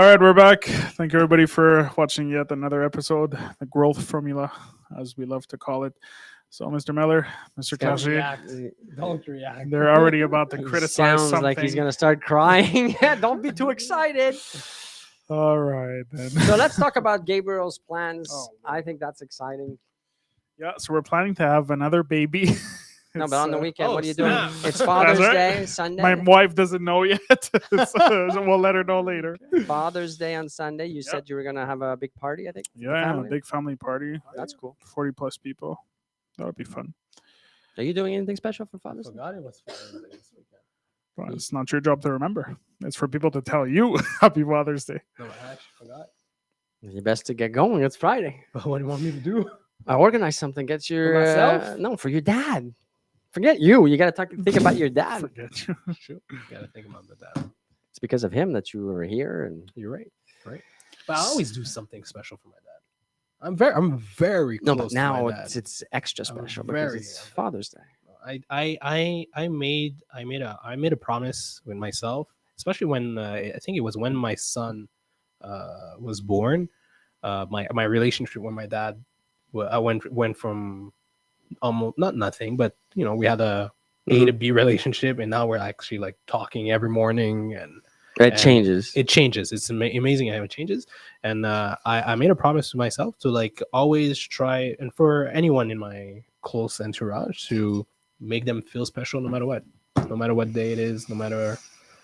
All right, we're back. Thank you, everybody, for watching yet another episode, the growth formula, as we love to call it. So, Mr. Miller, Mr. Don't Clerget, Don't react. they're already about to He criticize sounds like he's something. gonna start crying. Don't be too excited. All right, then. So let's talk about Gabriel's plans. Oh, I think that's exciting. Yeah, so we're planning to have another baby. No, It's, but on the weekend, what are you doing? snap. It's Father's right. Day, Sunday. My wife doesn't know yet, so we'll let her know later. Father's Day on Sunday. You said you were gonna have a big party. I think. with the Yeah, a family? big family party, That's cool. 40 plus people. That would be fun. Are you doing anything special for Father's Day? Forgot it was Father's Day this weekend. But it's not your job to remember. It's for people to tell you Happy Father's Day. No, I actually forgot. You best to get going. It's Friday. But what do you want me to do? I organize something. Get your myself? no for your dad. Forget you. You gotta think about your dad. Forget you. Gotta think about that. It's because of him that you were here, and You're right. Right. But I always do something special for my dad. I'm very no, close but now to my dad. it's extra I'm special because very- it's Father's Day. I made a promise with myself, especially when I think it was when my son was born. My relationship with my dad, I went from almost not nothing, but we had a A to B relationship, and now we're actually like talking every morning, and It changes. it changes. It's amazing how it changes. And I made a promise to myself to like always try, and for anyone in my close entourage, to make them feel special no matter what day it is, no matter.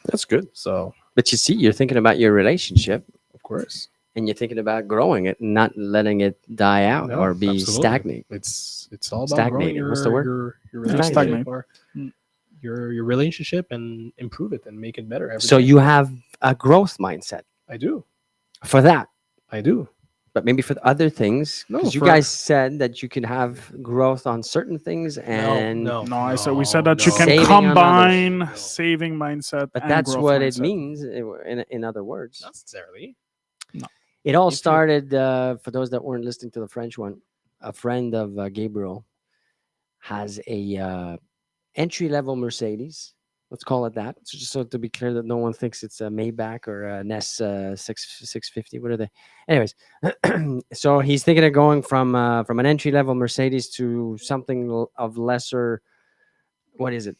That's good. So But you see, you're thinking about your relationship, of course, and you're thinking about growing it, and not letting it die out No, or be absolutely. stagnant. it's all about growing Stagnating. What's the word? your Stagnate. relationship, or Mm. your relationship, and improve it and make it better. Every So day. you have a growth mindset I do. for that, I do. but maybe for the other things. No, 'Cause you for- guys said that you can have growth on certain things, and no, No, I said we said that you no. can Saving on others. combine No. saving mindset. but and that's growth what it mindset. means in other words. Not necessarily. It all If you- started, for those that weren't listening to the French one, a friend of Gabriel has a entry level Mercedes. Let's call it that. So just so to be clear that no one thinks it's a Maybach or an S650. What are they? Anyways, so he's thinking of going from an entry level Mercedes to something of lesser. What is it?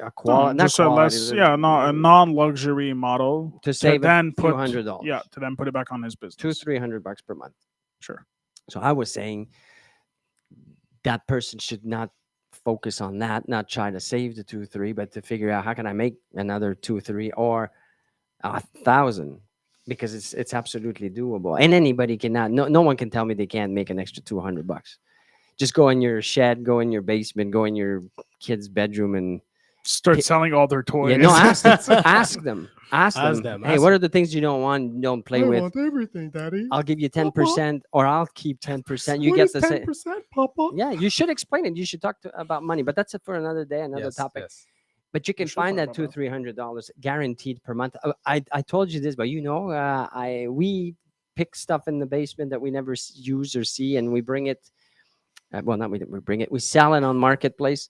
A quality, not just a quality, less, a non-luxury model to save then a few put $100. yeah, to then put it back on his business. $200-300 per month. Sure. So I was saying that person should not focus on that, not try to save the 2-3, but to figure out how can I make another 2-3 or 1,000, because it's absolutely doable. And anybody cannot. No one can tell me they can't make an extra $200. Just go in your shed, go in your basement, go in your kid's bedroom, and Start selling all their toys. yeah, no, ask them. Ask them. Ask Ask them. them, Hey, ask what them. are the things you don't want? Don't play with. want everything, Daddy. I'll give you 10%, or I'll keep 10%. You get the same. 10%, Papa. Yeah, you should explain it. You should talk about money, but that's it for another day, another Yes, topic. yes. But you can should find talk that about that. $200-300 guaranteed per month. I told you this, but we pick stuff in the basement that we never use or see, and we bring it. Well, not we bring it. We sell it on marketplace.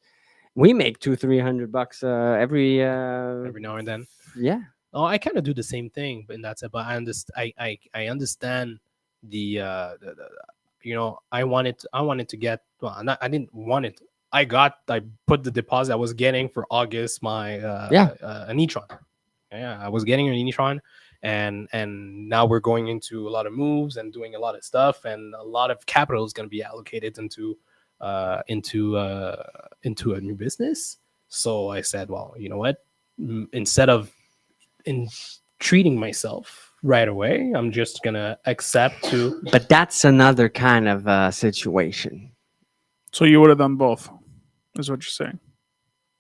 We make $200-300 every. Every now and then. Yeah. Oh, I kind of do the same thing, but in that sense. But I understand. I understand the I wanted to get. Well, I didn't want it. I put the deposit I was getting for August my an e-tron. Yeah, I was getting an e-tron, and now we're going into a lot of moves and doing a lot of stuff, and a lot of capital is going to be allocated into a new business. So I said, well, you know what? Instead of treating myself right away, I'm just gonna accept to. But that's another kind of situation. So you would have done both, is what you're saying.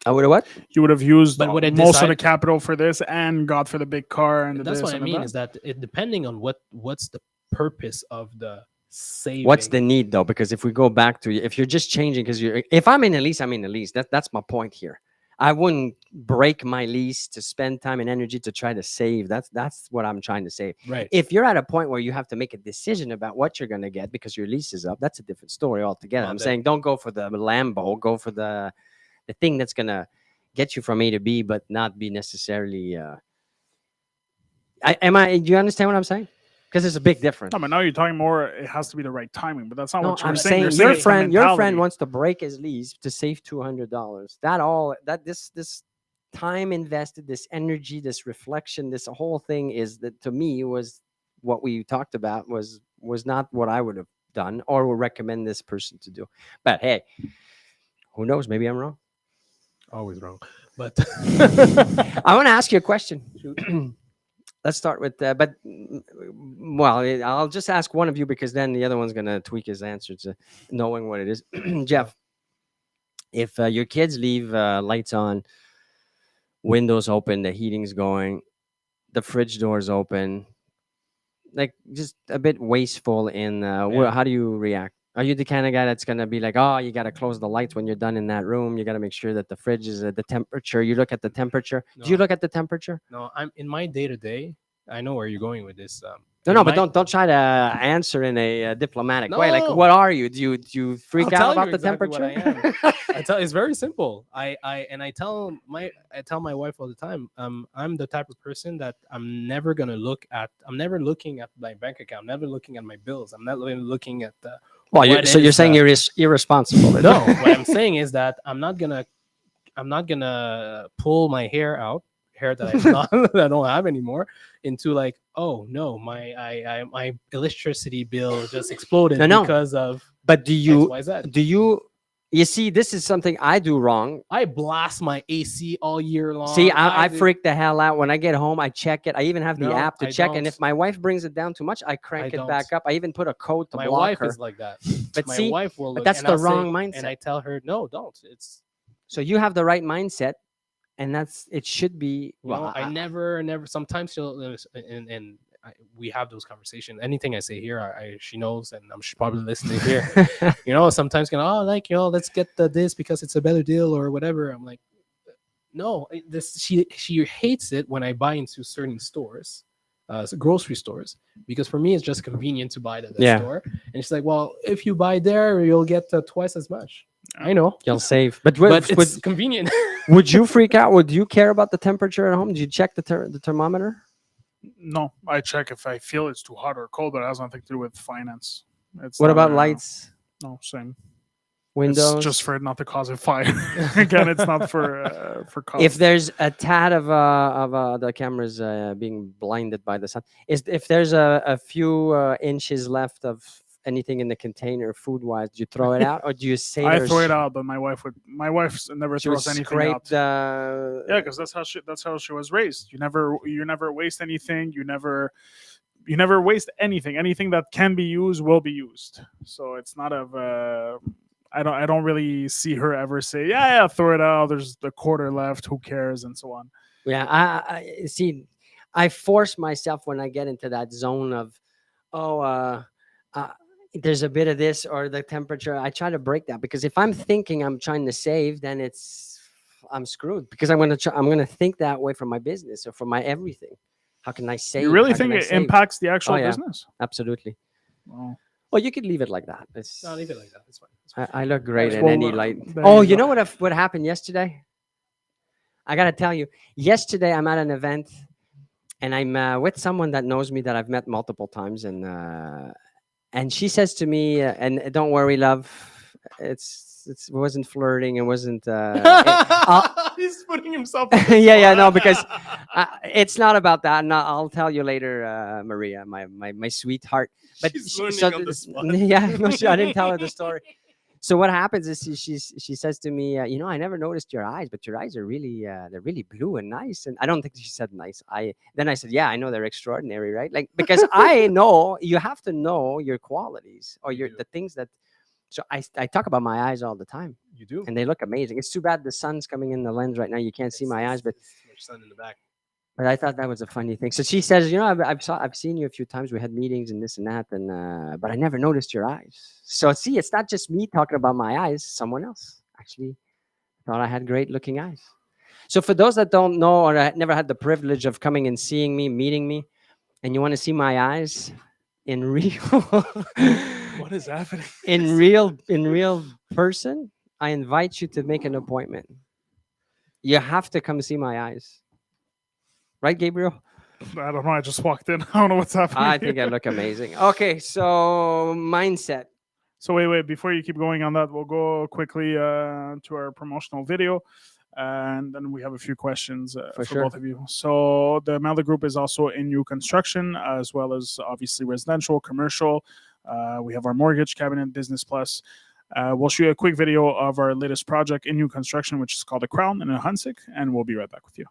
I would have what? You would have used But what I most of the decided- capital for this and got for the big car and the That's this what I and the mean. that. Is that it? Depending on what's the purpose of the saving. What's the need though? Because if we go back to if you're just changing, because if I'm in a lease, I'm in a lease. That's my point here. I wouldn't break my lease to spend time and energy to try to save. That's what I'm trying to say. right? If you're at a point where you have to make a decision about what you're going to get because your lease is up, that's a different story altogether. Well, I'm then- saying don't go for the Lambo, go for the thing that's going to get you from A to B, but not be necessarily Do you understand what I'm saying? Because there's a big difference. No, but now you're talking more. It has to be the right timing, but that's not No, what you're I'm saying. You're saying saying your it's a friend mentality. wants to break his lease to save $200. This time invested, this energy, this reflection, this whole thing is that to me was what we talked about was not what I would have done or would recommend this person to do. But hey, who knows? Maybe I'm wrong. Always wrong. But I want to ask you a question. Shoot. Let's start with I'll just ask one of you because then the other one's gonna tweak his answer to knowing what it is. Jeff, if your kids leave lights on, windows open, the heating's going, the fridge doors open, like just a bit wasteful in Yeah. how do you react? Are you the kind of guy that's gonna be like, oh, you gotta close the lights when you're done in that room, you gotta make sure that the fridge is at the temperature, you look at the temperature? Do you No. look at the temperature? No, I'm in my day to day. I know where you're going with this. No, in but my- don't try to answer in a diplomatic way. Like, No. what are you? Do you freak I'll out tell about you the exactly what temperature? I tell it's very simple. I tell my wife all the time. I'm the type of person that I'm never looking at my bank account. I'm never looking at my bills. I'm not looking at the. Well, what so you're is saying the- you're irresponsible. then. No, what I'm saying is that I'm not gonna pull my hair that I don't have anymore into like, oh no, my electricity bill just exploded No. because of But do you XYZ. you see? This is something I do wrong. I blast my AC all year long. See, I do- freak the hell out when I get home. I check it. I even have the No, app to I check. And don't. if my wife brings it down too much, I crank I it back don't. up. I even put a code to My block wife her. is like that. But My see, wife will but look, that's and the I'll say- wrong mindset. And I tell her, no, don't. It's So you have the right mindset, and it should be. you know, I never. Sometimes she'll we have those conversations. Anything I say here, she knows, and she's probably listening here. You know, sometimes let's get this because it's a better deal or whatever. I'm like, no, she hates it when I buy into certain stores, grocery stores, because for me it's just convenient to buy it at the Yeah. store. And she's like, well, if you buy there, you'll get twice as much. I know, You'll save. But but it's convenient. would you freak out? Would you care about the temperature at home? Do you check the thermometer? No, I check if I feel it's too hot or cold, but it has nothing to do with finance. It's What not, about lights, No, same. windows? It's just for it not to cause a fire. Again, it's not for cost. If there's a tad of the cameras being blinded by the sun, if there's a few inches left of anything in the container food wise, do you throw it out or do you say I there's- throw it out, but my wife never she would throws anything scrape out. the Yeah, because that's how she was raised. You never waste anything. You never waste anything. Anything that can be used will be used. So it's not I don't really see her ever say, yeah, throw it out. There's the quarter left. Who cares? And so on. Yeah, I see. I force myself when I get into that zone of, there's a bit of this or the temperature. I try to break that because if I'm thinking I'm trying to save, then I'm screwed because I'm gonna think that way for my business or for my everything. How can I save? You really How can think I it save? impacts the actual Oh, yeah. business? Absolutely. Well, Well, you could leave it like that. No, leave it like that. It's fine. It's fine. I look great in Well, any light. there Oh, you you go. know what happened yesterday? I gotta tell you. Yesterday, I'm at an event, and I'm with someone that knows me that I've met multiple times, and she says to me, "And don't worry, love, it wasn't flirting. It wasn't. He's putting himself. yeah, no, because it's not about that. And I'll tell you later, Maria, my sweetheart. But She's she, learning so on the this- spot. yeah, no, I didn't tell her the story. So what happens is she says to me, I never noticed your eyes, but your eyes are really they're really blue and nice. And I don't think she said nice. Then I said, yeah, I know they're extraordinary, right? Like because I know you have to know your qualities or You your do. the things that. So I talk about my eyes all the time, You do. and they look amazing. It's too bad the sun's coming in the lens right now. You can't see my eyes, but Too much sun in the back. I thought that was a funny thing. So she says, I've seen you a few times. We had meetings and this and that, and but I never noticed your eyes. So see, it's not just me talking about my eyes. Someone else actually thought I had great looking eyes. So for those that don't know or never had the privilege of coming and seeing me, meeting me, and you want to see my eyes in real, what is happening? in real person, I invite you to make an appointment. You have to come see my eyes. Right, Gabriel? I don't know. I just walked in. I don't know what's happening. I think I here. look amazing. Okay, so mindset. So wait. Before you keep going on that, we'll go quickly to our promotional video, and then we have a few questions for sure. both of you. So the Melda Group is also in new construction, as well as obviously residential, commercial. We have our mortgage cabinet, Business Plus. We'll show you a quick video of our latest project in new construction, which is called The Crown in Hunsik, and we'll be right back with you.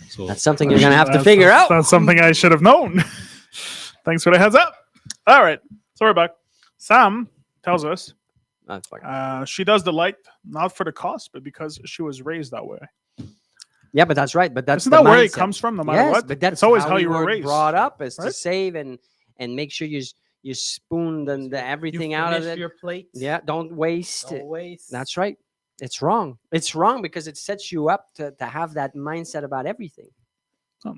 So That's something you're gonna have to figure out. That's something I should have known. Thanks for the heads up. All right, so we're back. Sam tells us That's fine. she does the light not for the cost, but because she was raised that way. Yeah, but that's right. But that's Isn't the that where it mindset. comes from, no matter Yes, what? but that's it's always how you we were raised. brought up, is to right? save and make sure you spoon the everything out of finish it. your plate. Yeah, don't waste it. Always. That's right. It's wrong. It's wrong because it sets you up to have that mindset about everything.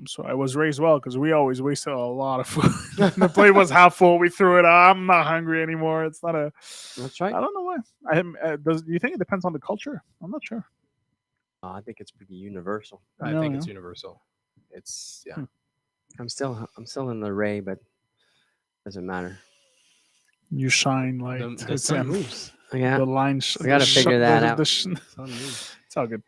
So I was raised well because we always wasted a lot of food. The plate was half full. We threw it out. I'm not hungry anymore. It's not a. That's right. I don't know why. Do you think it depends on the culture? I'm not sure. I think it's pretty universal. I No, think no. it's universal. It's yeah. I'm still in the Ray, but doesn't matter. You shine like The sun moves. Yeah. the line. We gotta figure that out. Sun moves. It's all good.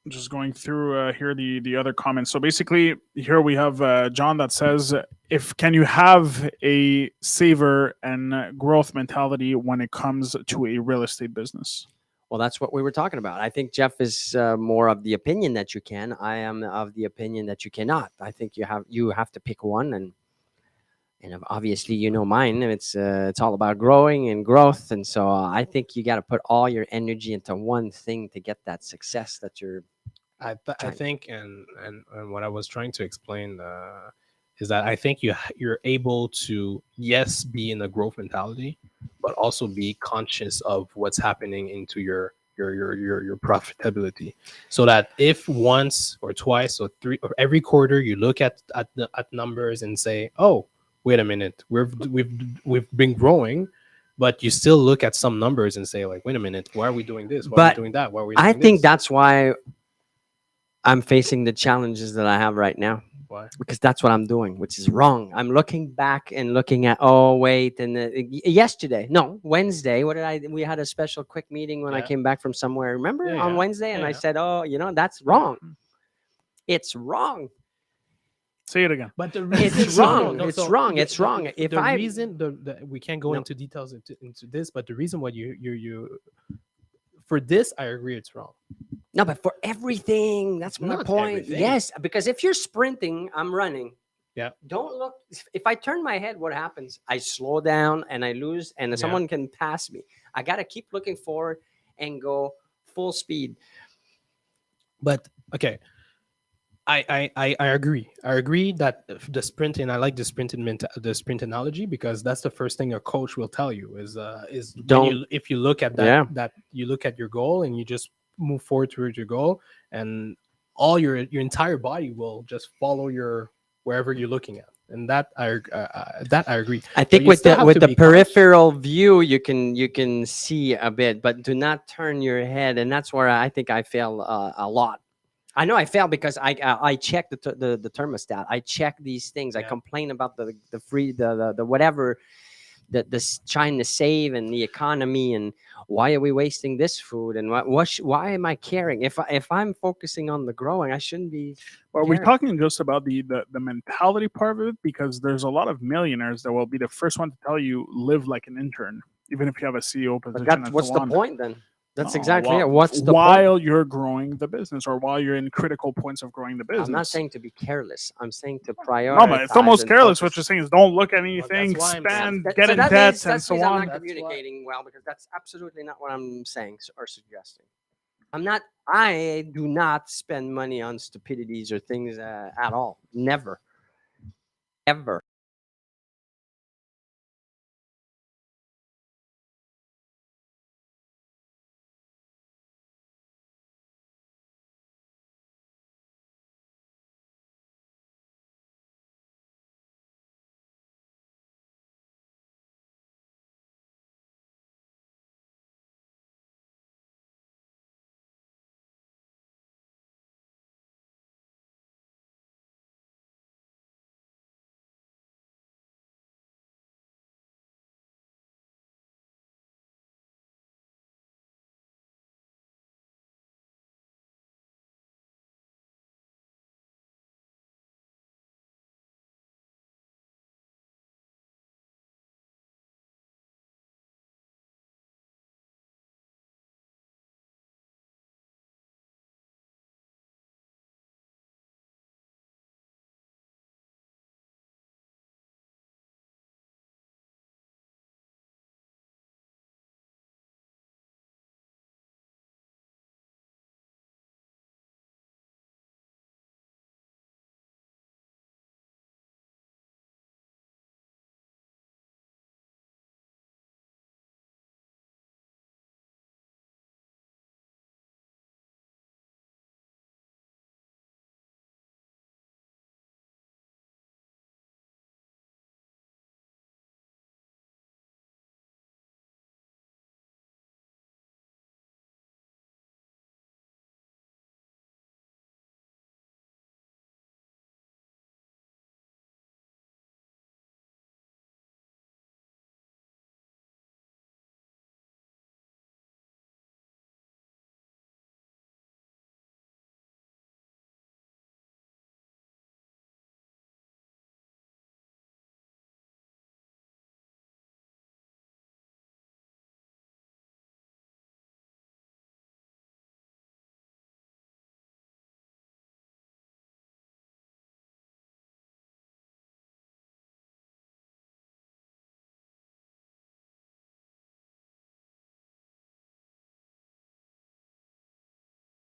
Just going through here the other comments. So basically, here we have John that says, can you have a saver and growth mentality when it comes to a real estate business? Well, that's what we were talking about. I think Jeff is more of the opinion that you can. I am of the opinion that you cannot. I think you have to pick one, and obviously mine. It's all about growing and growth, and so I think you got to put all your energy into one thing to get that success that you're. I Trying. think, and what I was trying to explain is that I think you're able to be in a growth mentality, but also be conscious of what's happening into your profitability, so that if once or twice or three or every quarter you look at numbers and say, oh, wait a minute, we've been growing, but you still look at some numbers and say, like, wait a minute, why are we doing this? Why are we doing that? Why are we doing I think this? that's why I'm facing the challenges that I have right now. Why? Because that's what I'm doing, which is wrong. I'm looking back and looking at, Wednesday. We had a special quick meeting when I Yeah. came back from somewhere. Remember Yeah, on yeah. Wednesday, and Yeah, I yeah. said, that's wrong. It's wrong. Say it again. But the It's reason, wrong. It's wrong. It's wrong. If the I- reason we can't go No. into details into this, but the reason why you for this, I agree, it's wrong. No, but for everything, that's my Not point. everything. Yes, because if you're sprinting, I'm running. Yeah. Don't look. If I turn my head, what happens? I slow down and I lose, and Yeah. someone can pass me. I gotta keep looking forward and go full speed. But okay, I agree. I agree that the sprinting. I like the sprint analogy, because that's the first thing a coach will tell you is if you look at that Yeah. that you look at your goal and you just move forward towards your goal, and all your entire body will just follow your wherever you're looking at, and that I agree. I think you with still the have with to the be conscious. peripheral view, you can see a bit, but do not turn your head, and that's where I think I fail a lot. I know I fail because I check the thermostat. I check these things. I Yeah. complain about the whatever, trying to save and the economy, and why are we wasting this food, and why am I caring? If I'm focusing on the growing, I shouldn't be. Are we caring. talking just about the mentality part of it? Because there's a lot of millionaires that will be the first one to tell you live like an intern, even if you have a CEO position. But and what's so the on. point then? That's No, exactly while, it. What's the point? while you're growing the business or while you're in critical points of growing the business. I'm not saying to be careless. I'm saying to No, prioritize. but it's almost and careless. What focus. you're saying is don't look at anything, why I'm saying- spend, That- get so in that debt, means, and that so means I'm on. not That's why- communicating well, because that's absolutely not what I'm saying or suggesting. I do not spend money on stupidities or things at all. Never. Ever.